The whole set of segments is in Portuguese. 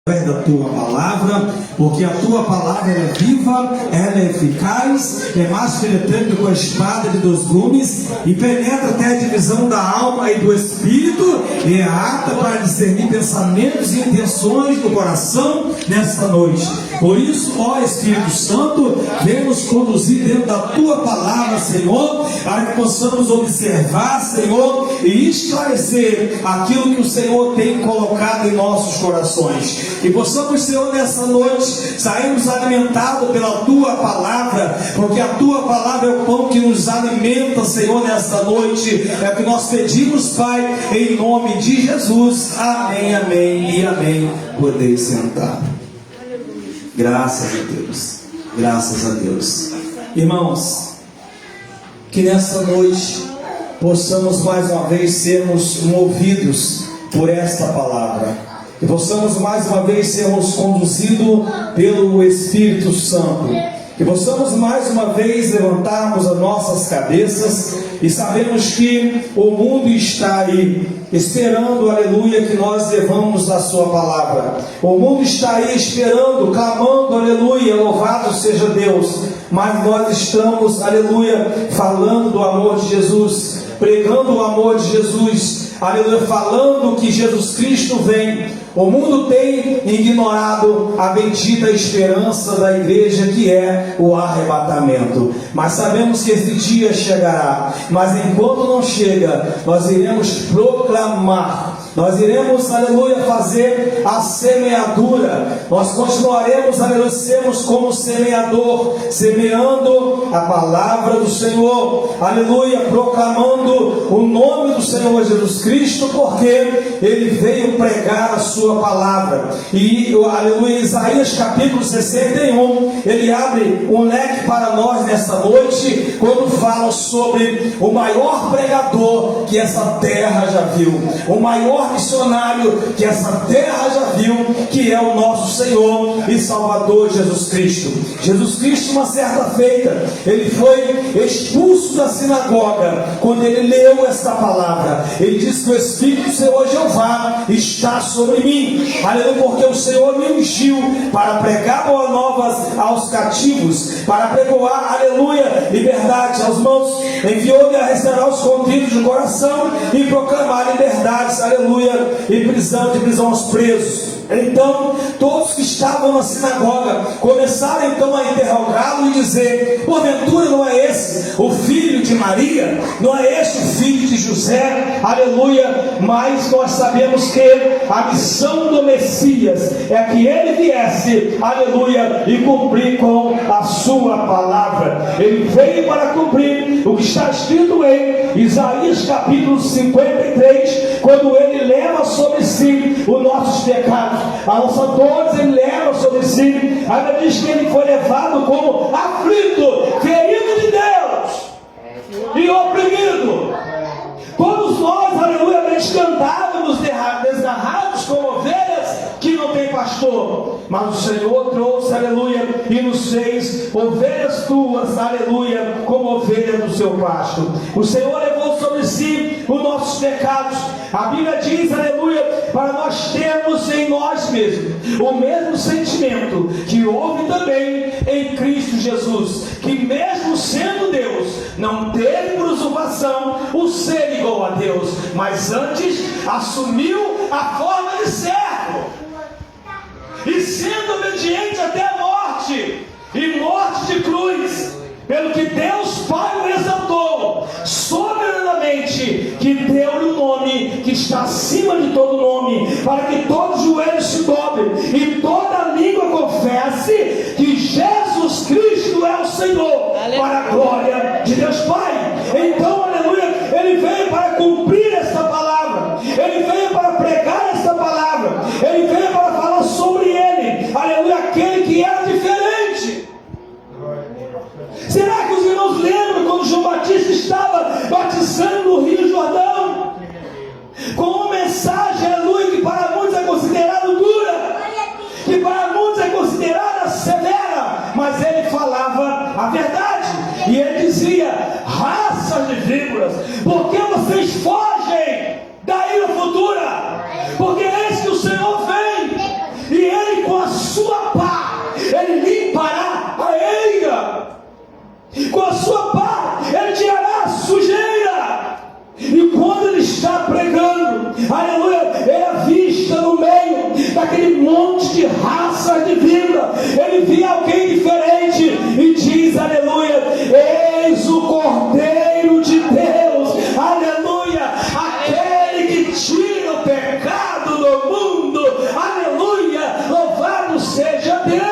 da tua palavra, porque a tua palavra é viva, ela é eficaz, é mais penetrante com a espada de 2 gumes e penetra até a divisão da alma e do espírito e é apta para discernir pensamentos e intenções do coração nesta noite. Por isso, ó Espírito Santo, vem nos conduzir dentro da tua palavra, Senhor, para que possamos observar, Senhor, e esclarecer aquilo que o Senhor tem colocado em nossos corações. Que possamos, Senhor, nessa noite sairmos alimentados pela tua palavra, porque a tua palavra é o pão que nos alimenta, Senhor, nesta noite. É o que nós pedimos, Pai, em nome de Jesus. Amém, amém e amém. Podeis sentar. Graças a Deus, graças a Deus. Irmãos, que nessa noite possamos mais uma vez sermos movidos por esta palavra. Que possamos mais uma vez sermos conduzidos pelo Espírito Santo. Que possamos mais uma vez levantarmos as nossas cabeças e sabemos que o mundo está aí, esperando, aleluia, que nós levamos a sua palavra. O mundo está aí esperando, clamando, aleluia, louvado seja Deus. Mas nós estamos, aleluia, falando do amor de Jesus, pregando o amor de Jesus, aleluia, falando que Jesus Cristo vem. O mundo tem ignorado a bendita esperança da igreja, que é o arrebatamento. Mas sabemos que esse dia chegará. Mas enquanto não chega, nós iremos proclamar. Nós iremos, aleluia, fazer a semeadura. Nós continuaremos, aleluia, sermos como semeador, semeando a palavra do Senhor, aleluia, proclamando o nome do Senhor Jesus Cristo, porque Ele veio pregar a sua palavra. E, aleluia, Isaías capítulo 61, ele abre um leque para nós nesta noite, quando fala sobre o maior pregador que essa terra já viu, o maior missionário que essa terra já viu, que é o nosso Senhor e Salvador Jesus Cristo. Jesus Cristo, uma certa feita, ele foi expulso da sinagoga quando ele leu esta palavra. Ele disse que o Espírito do Senhor Jeová está sobre mim, aleluia, porque o Senhor me ungiu para pregar boas novas aos cativos, para pregoar, aleluia, liberdade aos mansos, enviou-me a restaurar os contritos de coração e proclamar liberdades, aleluia, e prisão aos presos. Então, todos que estavam na sinagoga começaram então a interrogá-lo e dizer: porventura não é esse o filho de Maria? Não é esse o filho de José? Aleluia. Mas nós sabemos que a missão do Messias é que ele viesse, aleluia, e cumprir com a sua palavra. Ele veio para cumprir o que está escrito em Isaías capítulo 53, quando ele leva sobre si os nossos pecados, a nossa dor, ele leva sobre si. Ainda diz que ele foi levado como aflito, ferido de Deus e oprimido. Todos nós, aleluia, cantávamos desgarrados como ovelhas que não tem pastor, mas o Senhor trouxe, aleluia, e nos fez ovelhas tuas, aleluia, como ovelha do seu pasto. O Senhor levou sobre si os nossos pecados. A Bíblia diz, aleluia, para nós termos em nós mesmos o mesmo sentimento que houve também em Cristo Jesus, que mesmo sendo Deus, não teve por usurpação o ser igual a Deus, mas antes assumiu a forma de servo, e sendo obediente até a morte, e morte de cruz, pelo que Deus Pai o exaltou soberanamente, que deu-lhe o nome que está acima de todo nome, para que todos os joelhos se dobrem e toda língua confesse que Jesus Cristo é o Senhor, aleluia, para a glória de Deus Pai. Então, aleluia, ele veio para cumprir esta palavra, ele veio para pregar esta palavra, ele veio para falar sobre ele, aleluia, aquele que era diferente. Será que os irmãos lembram quando João Batista estava batizando no Rio Jordão, com uma mensagem, aleluia, que para muitos é considerada dura, que para muitos é considerada severa, mas ele falava a verdade, e ele dizia: raças de víboras, por que vocês fogem da ira futura? Porque eis que o Senhor vem, e ele aquele monte de raças de vida, ele via alguém diferente e diz, aleluia, eis o Cordeiro de Deus, aleluia, aquele que tira o pecado do mundo, aleluia, louvado seja Deus.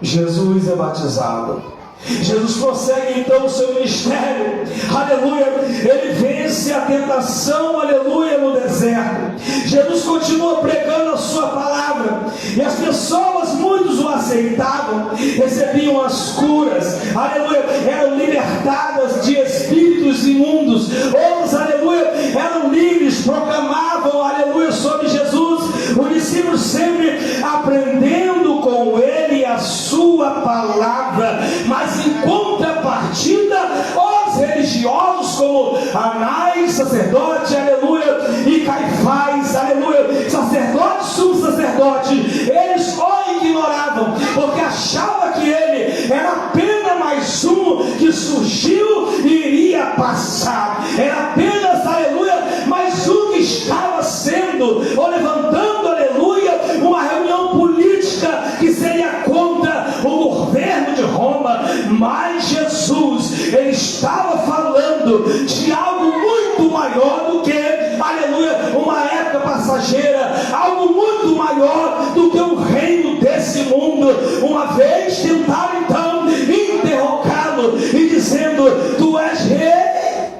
Jesus é batizado. Jesus prossegue então o seu ministério, aleluia, ele vence a tentação, aleluia, no deserto. Jesus continua pregando a sua palavra, e as pessoas, muitos o aceitavam, recebiam as curas, aleluia, eram libertadas de espíritos imundos, outros, aleluia, eram livres, proclamavam, aleluia, sobre Jesus, os discípulos sempre aprendendo com ele a sua palavra, mas em contrapartida, os religiosos como Anás, sacerdote, aleluia, e Caifás, aleluia, sacerdote, subsacerdote, eles o ignoravam, porque achavam que ele era apenas mais um que surgiu e iria passar, era apenas, aleluia, mais um que estava sendo, ou levantando, aleluia, uma reunião política que seria contra o governo de Roma. Mas Jesus, ele estava falando de algo muito maior do que, aleluia, uma época passageira, algo muito maior do que o reino desse mundo. Uma vez tentaram então interrogá-lo e dizendo, tu és rei?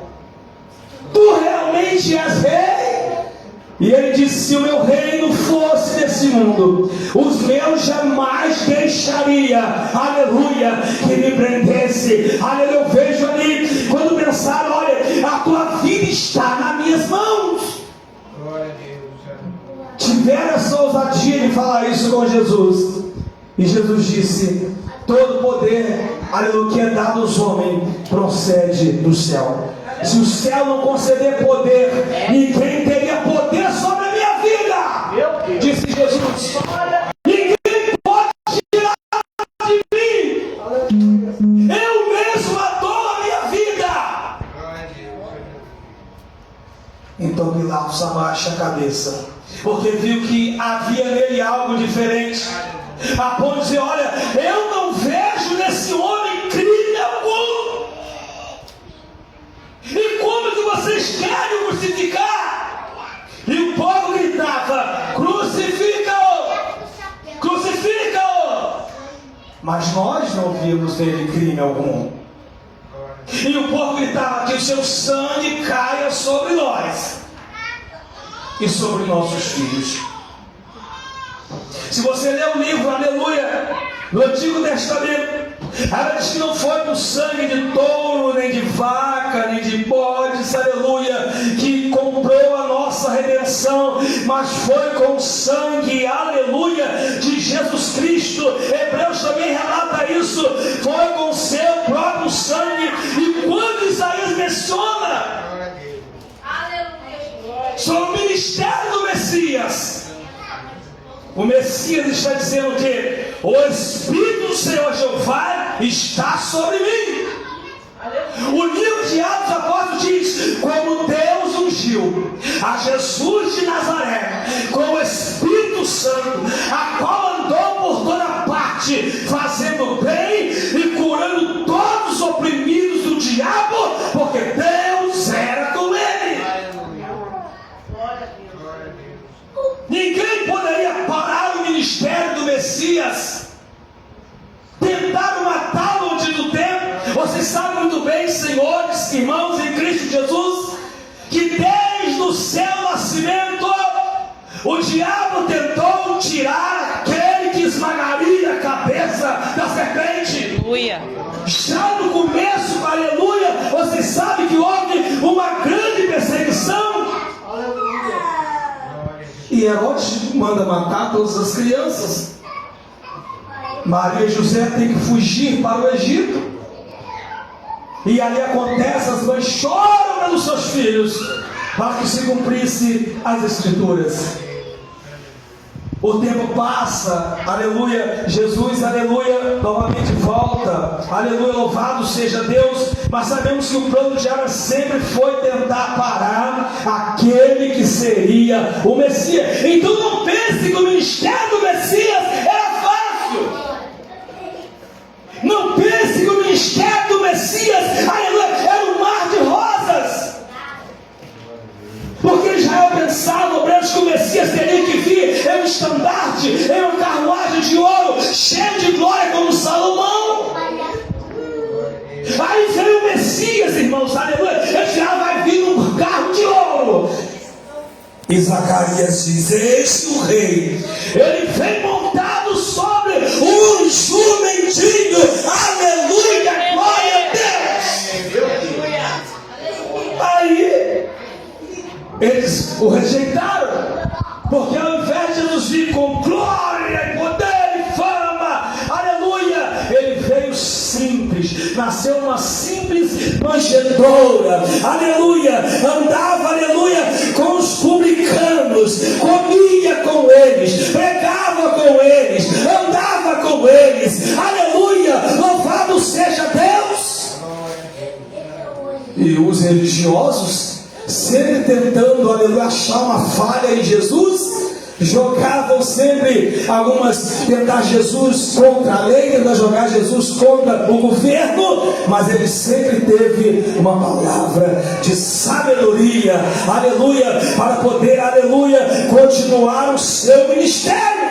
Tu realmente és rei? E ele disse, se o meu reino fosse desse mundo, os meus jamais deixaria, aleluia, que me prendesse, aleluia. Eu vejo ali, quando pensaram, olha, a tua vida está nas minhas mãos, tiveram essa ousadia de falar isso com Jesus, e Jesus disse, todo poder, aleluia, que é dado aos homens, procede do céu. Se o céu não conceder poder, ninguém teria poder sobre a minha vida, disse Jesus. Ninguém pode tirar de mim. Eu mesmo adoro a minha vida. Então Pilatos abaixa a cabeça, porque viu que havia nele algo diferente, a ponto de dizer, olha, eu não vejo nesse homem crime algum. E como que vocês querem o crucificar? E o povo gritava, crucifica-o, crucifica-o. Mas nós não vimos nele crime algum. E o povo gritava, que o seu sangue caia sobre nós e sobre nossos filhos. Se você ler o livro, aleluia, no Antigo Testamento, ela diz que não foi com sangue de touro, nem de vaca, nem de bodes, aleluia, que comprou a nossa redenção, mas foi com o sangue, aleluia, de Jesus Cristo. Hebreus também relata isso, foi com o seu próprio sangue. E quando Isaías menciona sobre o ministério do Messias, o Messias está dizendo que o Espírito do Senhor Jeová está sobre mim. O livro de Atos Apóstolos diz, como Deus ungiu a Jesus de Nazaré com o Espírito Santo, a qual andou por toda parte, fazendo bem e curando todos os oprimidos do diabo, porque Deus era com ele. Ninguém poderia parar o ministério do Messias. Tentaram matá-lo antes do tempo. Vocês sabem muito bem, senhores, irmãos em Cristo Jesus, que desde o seu nascimento o diabo tentou tirar aquele que esmagaria a cabeça da serpente. Aleluia. Já no começo, aleluia, vocês sabem que houve uma grande perseguição. E Herodes manda matar todas as crianças. Maria e José têm que fugir para o Egito. E ali acontece, as mães choram pelos seus filhos, para que se cumprisse as Escrituras. O tempo passa, aleluia, Jesus, aleluia, novamente volta, aleluia, louvado seja Deus, mas sabemos que o plano de Ara sempre foi tentar parar aquele que seria o Messias. Então não pense que o ministério do Messias era fácil. Não pense que o ministério do Messias, aleluia, era um mar de rosas. Porque Israel pensava, obreiros, que o Messias teria que vir em um estandarte, em uma carruagem de ouro, cheio de glória como Salomão. Aí veio o Messias, irmãos, aleluia, ele já vai vir num carro de ouro. E Zacarias diz: esse o rei, ele vem montado sobre um jumentinho, aleluia, glória a Deus. Aí eles o rejeitaram, porque ao invés de Jesus vir com glória, poder e fama, aleluia, ele veio simples, nasceu uma simples manjedoura, aleluia, andava, aleluia, com os publicanos, comia com eles, pregava com eles, andava com eles, aleluia, louvado seja Deus. E os religiosos, sempre tentando, aleluia, achar uma falha em Jesus, jogavam sempre tentar Jesus contra a lei, tentar jogar Jesus contra o governo, mas ele sempre teve uma palavra de sabedoria, aleluia, para poder, aleluia, continuar o seu ministério.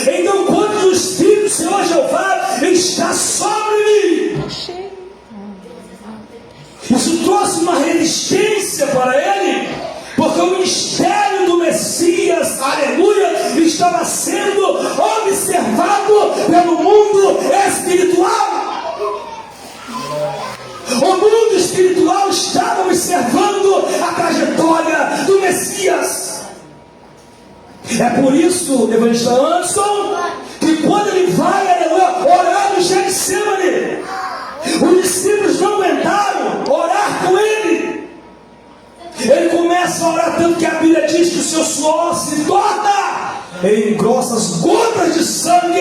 Então, quando o Espírito do Senhor Jeová está sobre mim, isso trouxe uma resistência para ele, porque o ministério do Messias, aleluia, estava sendo observado pelo mundo espiritual. O mundo espiritual estava observando a trajetória do Messias. É por isso, evangelista Anderson, que quando ele vai, aleluia, orar no Getsemane, os discípulos não aguentaram orar com ele. Ele começa a orar tanto que a Bíblia diz que o seu suor se torna em grossas gotas de sangue.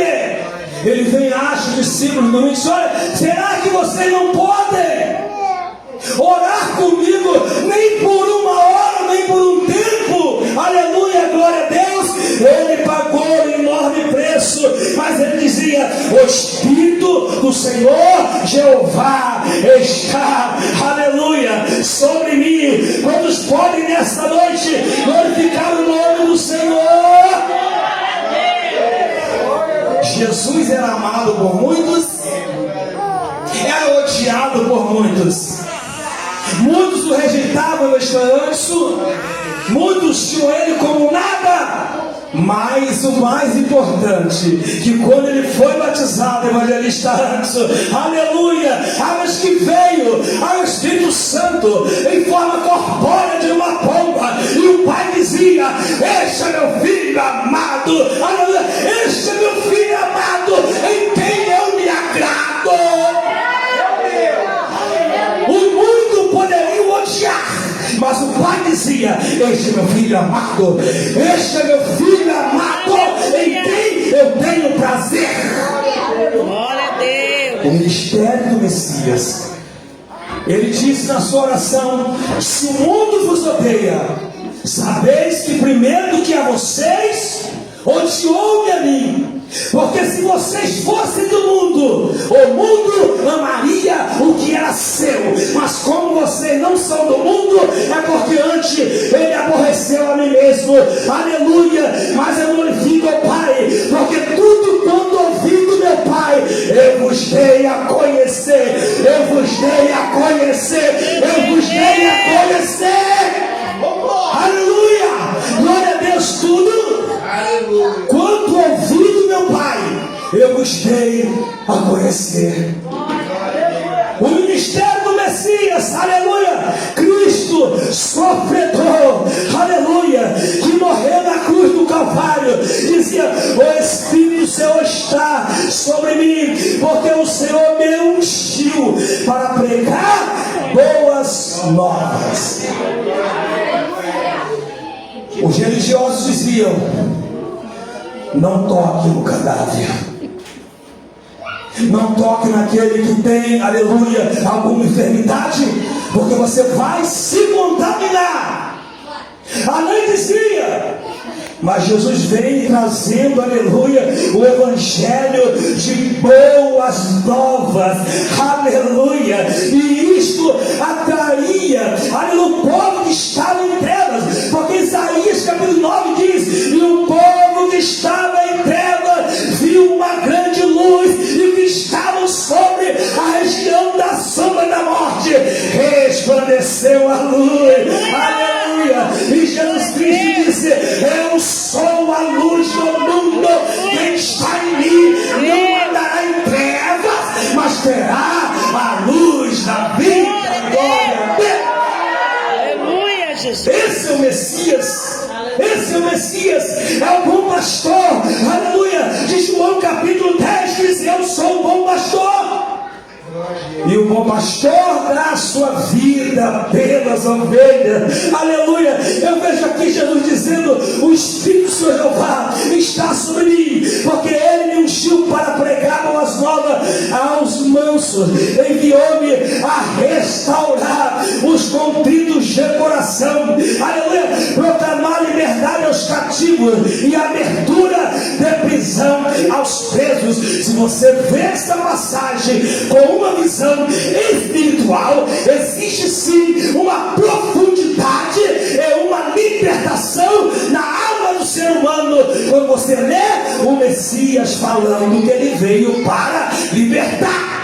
Ele vem, acha os discípulos no diz: olha, será que vocês não podem orar comigo nem por uma hora, nem por um tempo? Aleluia, glória a Deus. Ele pagou um enorme preço, mas ele dizia: o Espírito do Senhor Jeová está, aleluia, sobre mim. Quantos podem nesta noite glorificar o nome do Senhor? Jesus era amado por muitos, era odiado por muitos. Muitos o rejeitavam, muitos tinham ele como nada. Mas o mais importante, que quando ele foi batizado, evangelista Anderson, aleluia, mas que veio ao Espírito Santo em forma corpórea de uma pomba, e o Pai dizia: este é meu filho amado, aleluia, este é meu filho amado, em quem eu me agrado. O mundo poderia o odiar, mas o Pai dizia: este é meu filho amado, este é meu filho amado, em quem eu tenho prazer. Glória a Deus. O ministério do Messias, ele disse na sua oração: se o mundo vos odeia, sabeis que primeiro do que a vocês, odiou-me a mim. Porque se vocês fossem do mundo, o mundo amaria o que era seu. Mas como vocês não são do mundo, é porque antes ele aborreceu a mim mesmo. Aleluia. Mas eu glorifico ao Pai, porque tudo quanto ouvi do meu Pai, eu vos dei a conhecer. Eu vos dei a conhecer. Eu vos dei a conhecer. Aleluia. Glória a Deus. Tudo quanto ouvi do meu Pai, eu vos dei a conhecer. O ministério do Messias, aleluia, Cristo sofredor, aleluia, que morreu na cruz do Calvário, dizia: o Espírito do Senhor está sobre mim, porque o Senhor me ungiu para pregar boas novas. Os religiosos diziam: Não toque no cadáver. Não toque naquele que tem, aleluia, alguma enfermidade, porque você vai se contaminar. A lei dizia, mas Jesus vem trazendo, aleluia, o evangelho de boas novas, aleluia, e isto atraía, aleluia, o povo que estava em trevas, porque Isaías capítulo 9 diz, e o povo que estava em trevas viu uma grande luz, e que estavam sobre a região da sombra da morte, resplandeceu a luz, aleluia, e Jesus Cristo disse, eu sou a luz do mundo, quem está em mim não andará em trevas, mas terá a luz da vida. Glória a Deus. Aleluia, Jesus. Esse é o Messias. Esse é o Messias, é o bom pastor, aleluia, de João capítulo 10 diz, eu sou o bom pastor, e o bom pastor dá a sua vida pelas ovelhas, aleluia. Eu vejo aqui Jesus dizendo, o Espírito do Senhor Jeová está sobre mim, porque Ele me ungiu para pregar boas novas aos mansos, enviou-me a restaurar os contritos de coração, aleluia, proclamar liberdade aos cativos e abertura de prisão aos presos. Se você vê essa passagem com uma visão espiritual, existe sim uma profundidade e uma libertação na alma do ser humano quando você lê o Messias falando que ele veio para libertar.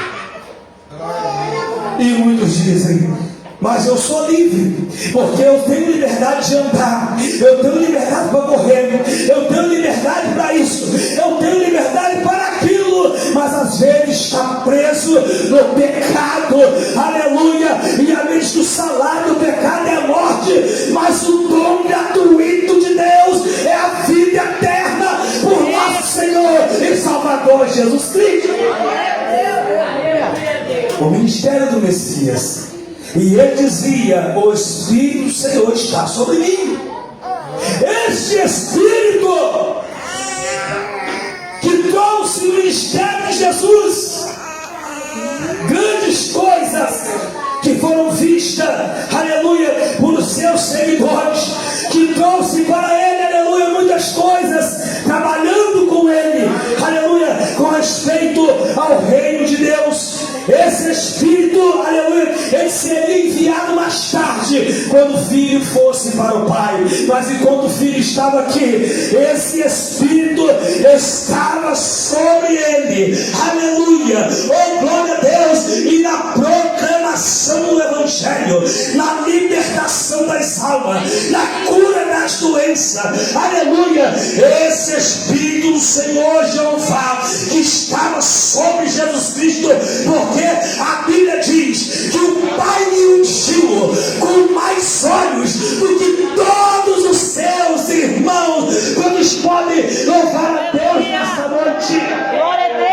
E muitos dizem, mas eu sou livre, porque eu tenho liberdade de andar, eu tenho liberdade para correr, eu tenho liberdade para isso, eu tenho liberdade para aquilo, mas às vezes está preso no pecado, aleluia, e a vez que o salário do pecado é a morte, mas o dom gratuito de Deus é a vida eterna por nosso Senhor e Salvador Jesus Cristo. O ministério do Messias. E ele dizia, o Espírito do Senhor está sobre mim. Este Espírito que trouxe o ministério de Jesus, grandes coisas que foram vistas, aleluia, por seus seguidores, que trouxe para ele, aleluia, muitas coisas, trabalhando com ele, aleluia, com respeito ao reino de Deus. Esse Espírito, aleluia, ele seria enviado mais tarde, quando o Filho fosse para o Pai. Mas enquanto o Filho estava aqui, esse Espírito estava sobre ele, aleluia, oh glória a Deus, e na proclamação do Evangelho, na libertação das almas, na cura das doenças, aleluia, esse Espírito do Senhor Jeová, que estava sobre Jesus Cristo, porque a Bíblia diz que o Pai me ungiu com mais olhos do que todos os seus irmãos. Quantos podem louvar a Deus nessa noite? Glória a Deus.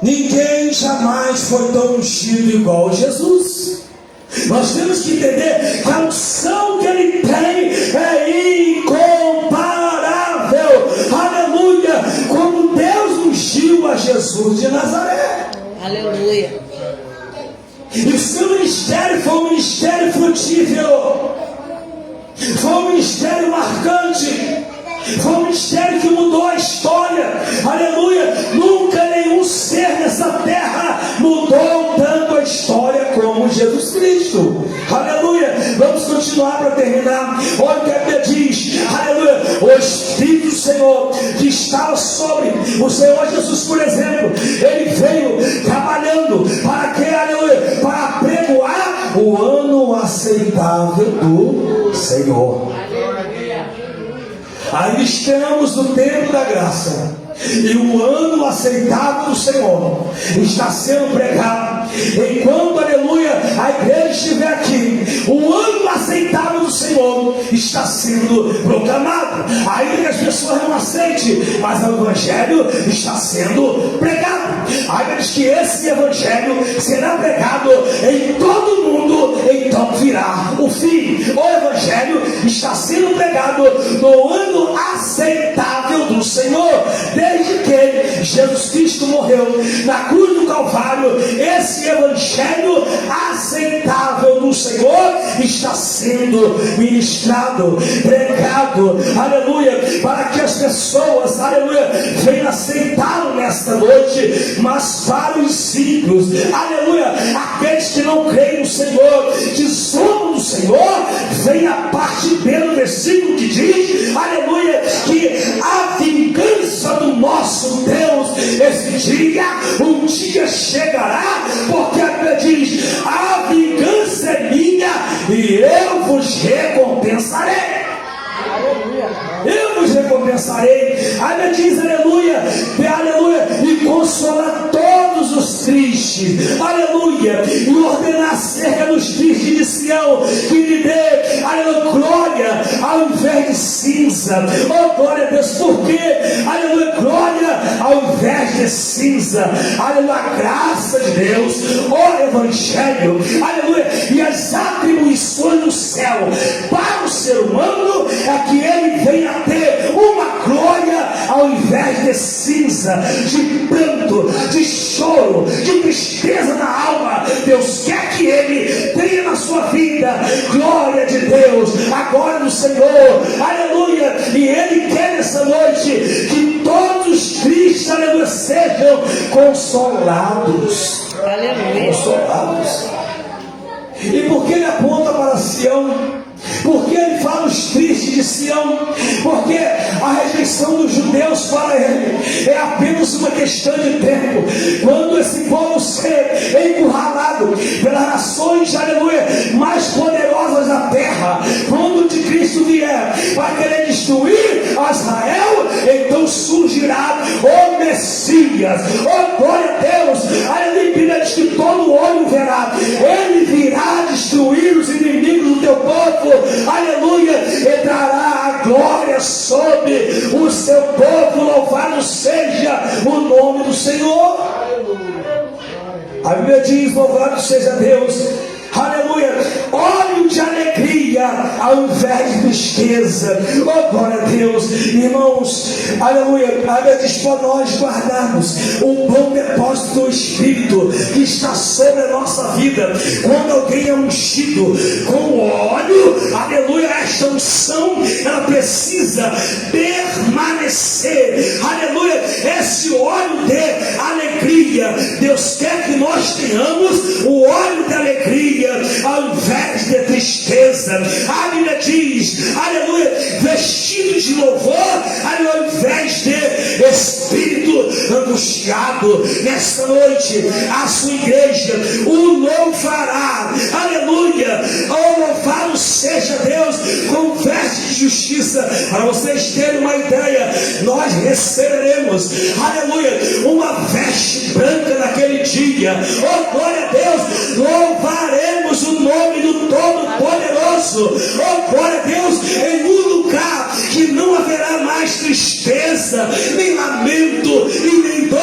Ninguém jamais foi tão ungido igual Jesus. Nós temos que entender que a unção que ele tem é incomparável. Aleluia! Como Deus ungiu a Jesus de Nazaré. Aleluia. E o seu ministério foi um ministério frutífero. Foi um ministério marcante. Foi um ministério que mudou a história. Aleluia! Nunca nenhum ser nessa terra mudou tanto a história como Jesus Cristo. Aleluia! Vamos continuar para terminar. Olha o que a Bíblia diz. Aleluia! O Espírito do Senhor que estava sobre o Senhor Jesus, por exemplo, ele veio trabalhando para que, aleluia, para apregoar o ano aceitável do Senhor. Ainda estamos no tempo da graça, e o ano aceitável do Senhor está sendo pregado. Enquanto, aleluia, a igreja estiver aqui, o ano aceitável do Senhor está sendo proclamado. Ainda que as pessoas não aceitem, mas o Evangelho está sendo pregado. Ainda diz que esse Evangelho será pregado em todo o mundo, então virá o fim. O Evangelho está sendo pregado no ano aceitável aceitável na cruz do Calvário, esse evangelho aceitável do Senhor está sendo ministrado, pregado, aleluia, para que as pessoas, aleluia, venham aceitá-lo nesta noite. Mas para os ímpios, aleluia, aqueles que não creem no Senhor, que zombam do Senhor, vem a parte B do versículo que diz, aleluia, que a vingança do nosso Deus, esse dia, um dia chegará, porque a Bíblia diz, a vingança é minha e eu vos recompensarei. Eu vos recompensarei. A Bíblia diz, aleluia, aleluia, e consolar todos os tristes, aleluia, e ordenar acerca dos tristes de Sião, que lhe dê, aleluia, glória ao invés de cinza. Oh, glória a Deus, porque, aleluia, glória ao invés de cinza, aleluia, a graça de Deus, o evangelho, aleluia, e as atribuições do céu para o ser humano é que ele venha ter uma glória ao invés de cinza, de pranto, de choro, de tristeza na alma. Deus quer que ele tenha na sua vida glória de Deus, a glória do Senhor, aleluia. E ele quer nessa noite que todos os tristes, aleluia, sejam consolados. Aleluia. Consolados. E por que ele aponta para Sião? Porque ele fala os tristes de Sião? Porque a rejeição dos judeus para ele é apenas uma questão de tempo. Quando esse povo ser encurralado pelas nações, aleluia, mais poderosas da terra, quando o de Cristo vier para querer destruir a Israel, então surgirá o Messias. Oh, glória a Deus, aleluia, diz que todo olho verá. Ele virá destruir os inimigos do teu povo, aleluia, e dará a glória sobre o seu povo. Louvado seja o nome do Senhor. A Bíblia diz, louvado seja Deus, aleluia, óleo de alegria ao invés de tristeza. Oh, glória a Deus, irmãos, aleluia. A Bíblia diz para nós guardarmos o bom depósito do Espírito que está sobre a nossa vida. Quando alguém é ungido com óleo, aleluia, esta unção ela precisa permanecer, aleluia. Esse óleo de alegria, Deus quer que nós tenhamos o óleo de alegria ao invés de tristeza. A Bíblia diz, aleluia, vestido de louvor, aleluia, ao invés de espírito angustiado. Nesta noite a sua igreja o louvará, aleluia, oh, louvado seja Deus, com veste de justiça. Para vocês terem uma ideia, nós receberemos, aleluia, uma veste branca naquele dia. Oh, glória a Deus, louvaremos o nome do Todo-Poderoso. Oh, glória a Deus, em um lugar que não haverá mais tristeza, nem lamento e nem dor,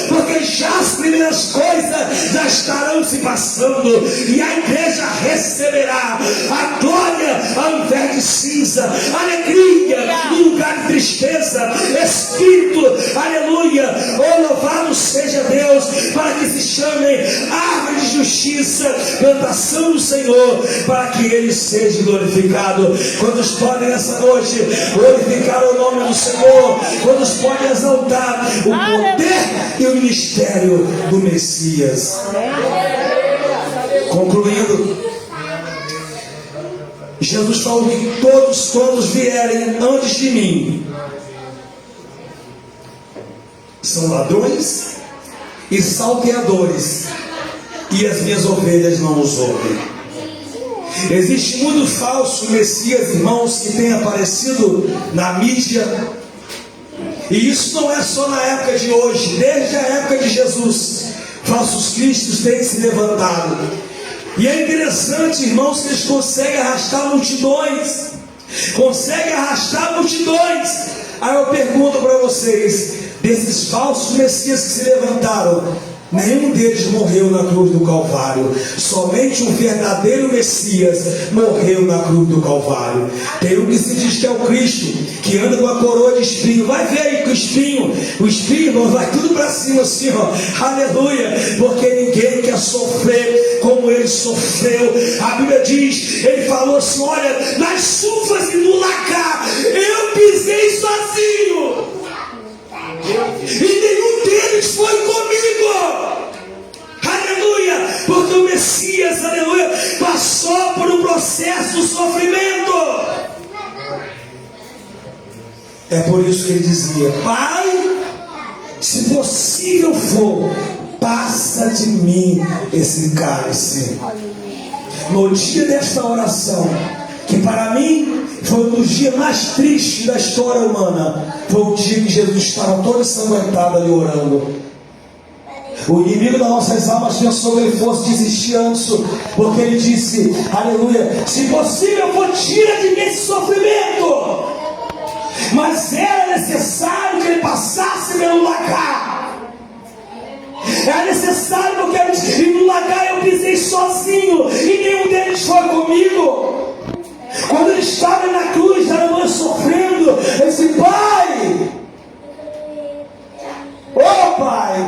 porque já as primeiras coisas já estarão se passando, e a igreja receberá a glória ao invés de cinza, alegria no lugar de tristeza, espírito, aleluia. Oh, louvado seja Deus, para que se chamem árvore de justiça, plantação do Senhor, para que ele seja glorificado. Quantos podem nessa noite glorificar o nome do Senhor? Quantos podem exaltar o poder e o ministério do Messias? Concluindo, Jesus falou que todos quantos vierem antes de mim são ladrões e salteadores, e as minhas ovelhas não os ouvem. Existe muito falso Messias, irmãos, que tem aparecido na mídia, e isso não é só na época de hoje. Desde a época de Jesus, falsos cristos têm se levantado, e é interessante, irmãos, que eles conseguem arrastar multidões. Aí eu pergunto para vocês, desses falsos Messias que se levantaram, Nenhum deles morreu na cruz do Calvário. Somente um verdadeiro Messias morreu na cruz do Calvário. Tem um que se diz que é o Cristo, que anda com a coroa de espinho. Vai ver aí com o espinho, irmão, vai tudo para cima assim, ó. Aleluia. Porque ninguém quer sofrer como ele sofreu. A Bíblia diz, ele falou assim: olha, nas chuvas e no lagar eu pisei sozinho, e nenhum deles foi comigo. Aleluia. Porque o Messias, aleluia, passou por um processo de sofrimento. É por isso que ele dizia: Pai, se possível for, passa de mim esse cálice. No dia desta oração, que para mim foi um dos dias mais tristes da história humana, foi o dia que Jesus estava todo ensanguentado ali orando. O inimigo das nossas almas pensou que ele fosse desistir antes, porque ele disse, aleluia, se possível for, tira de mim esse sofrimento. Mas era necessário que ele passasse pelo lagar. Era necessário, porque ele disse, no lagar eu pisei sozinho e nenhum deles foi comigo. Quando ele estava na cruz, aleluia, sofrendo, ele disse: Pai, oh Pai.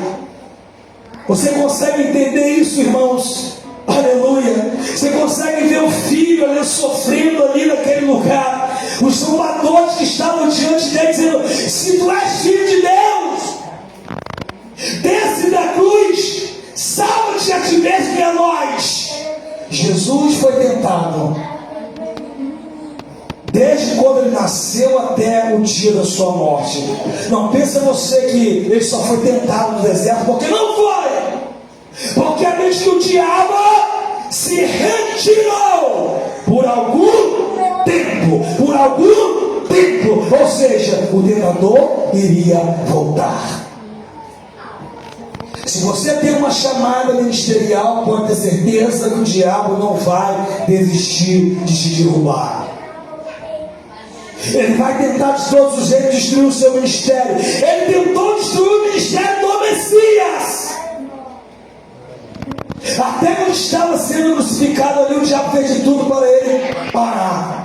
Você consegue entender isso, irmãos? Aleluia. Você consegue ver o filho ali sofrendo ali naquele lugar, os zombadores que estavam diante dele dizendo: se tu és filho de Deus, desce da cruz, salva-te a ti mesmo e a nós. Jesus foi tentado desde quando ele nasceu até o dia da sua morte. Não pensa você que ele só foi tentado no deserto, porque não foi. Porque a vez que o diabo se retirou por algum tempo, ou seja, o tentador iria voltar. Se você tem uma chamada ministerial, pode ter certeza que o diabo não vai desistir de te derrubar. Ele vai tentar de todos os jeitos destruir o seu ministério. Ele tentou destruir o ministério do Messias. Até quando estava sendo crucificado ali, o diabo fez de tudo para ele parar.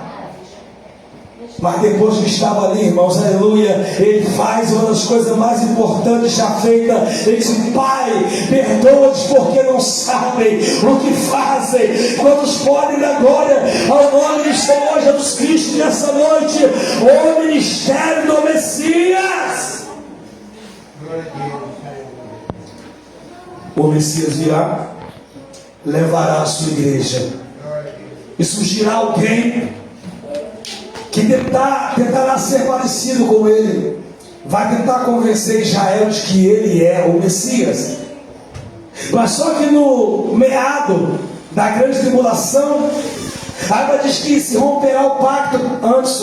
Mas depois que estava ali, irmãos, aleluia, ele faz uma das coisas mais importantes já feita. Ele diz: Pai, perdoa-os porque não sabem o que fazem. Quantos podem dar glória ao nome do Senhor Jesus Cristo nessa noite? O ministério do Messias. O Messias virá, levará a sua igreja, e surgirá alguém que tentará ser parecido com ele, vai tentar convencer Israel de que ele é o Messias. Mas só que no meado da grande tribulação, a Bíblia diz que se romperá o pacto antes,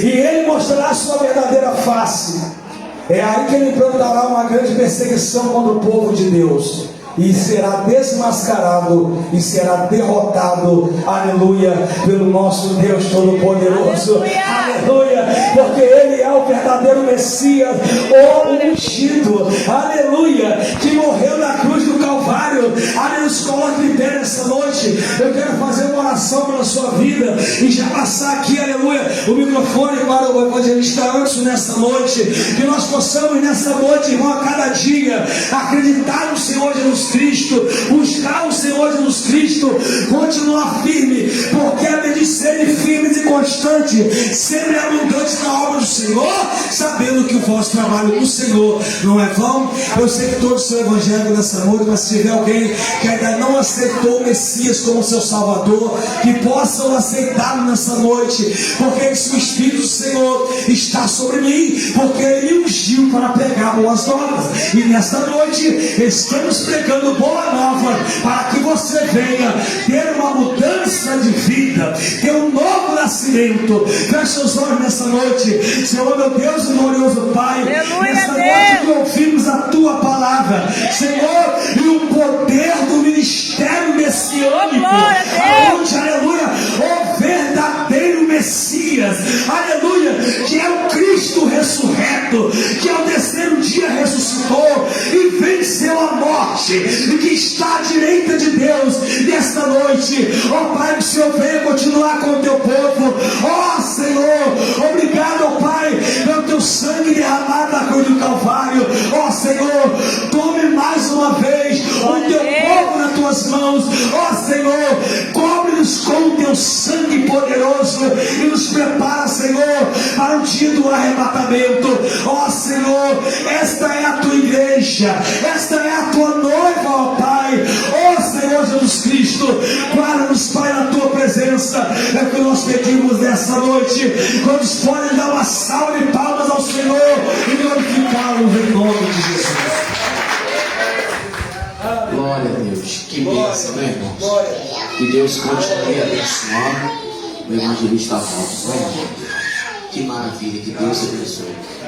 e ele mostrará a sua verdadeira face. É aí que ele implantará uma grande perseguição contra o povo de Deus, e será desmascarado e será derrotado, aleluia, pelo nosso Deus Todo-Poderoso, aleluia, porque Ele é o verdadeiro Messias, o ungido, aleluia, que morreu na cruz do Calvário. Aleluia. Se coloque em pé nessa noite. Eu quero fazer uma oração pela sua vida e já passar aqui, aleluia, o microfone para o evangelista Anso nessa noite, que nós possamos nessa noite, irmão, a cada dia acreditar no Senhor Jesus Cristo, buscar o Senhor Jesus Cristo, continuar firme, porque a de serem firmes e constantes, sempre abundantes na obra do Senhor, sabendo que o vosso trabalho no Senhor não é vão. Eu sei que todos são evangélicos nessa noite, mas se tiver alguém que ainda não aceitou o Messias como seu Salvador, que possam aceitá-lo nessa noite, porque o Espírito do Senhor está sobre mim, porque Ele me ungiu para pregar boas novas, e nesta noite estamos pregando boa nova, para que você venha ter uma mudança de vida, ter um novo nascimento. Feche os olhos nessa noite. Senhor, meu Deus e glorioso Pai, nessa noite que ouvimos a Tua palavra, Senhor, e o poder do ministério messiânico, onde, aleluia, o verdadeiro Messias, aleluia, que é o Cristo ressurreto, que ao terceiro dia ressuscitou e venceu a morte. forte e que está à direita de Deus nesta noite. Ó Pai, que o Senhor venha continuar com o teu povo. Ó Senhor, obrigado, ó Pai, pelo teu sangue derramado na cruz do Calvário. Ó Senhor, tome mais uma vez o teu povo nas tuas mãos. Ó Senhor, cobre-nos com o teu sangue poderoso e nos prepara, Senhor, para o dia do arrebatamento. Ó Senhor, esta é a tua igreja, esta é a tua noiva, ó Pai. Ó Senhor Jesus Cristo, guarda-nos, Pai, na tua presença. É o que nós pedimos nessa noite. Quantos podem dar uma salva de palmas ao Senhor e glorificá-los em nome de Jesus. Glória a Deus, que bênção, né, irmãos? Que Deus continue abençoando o evangelista Robson, né, irmão? Que maravilha, que Deus abençoe.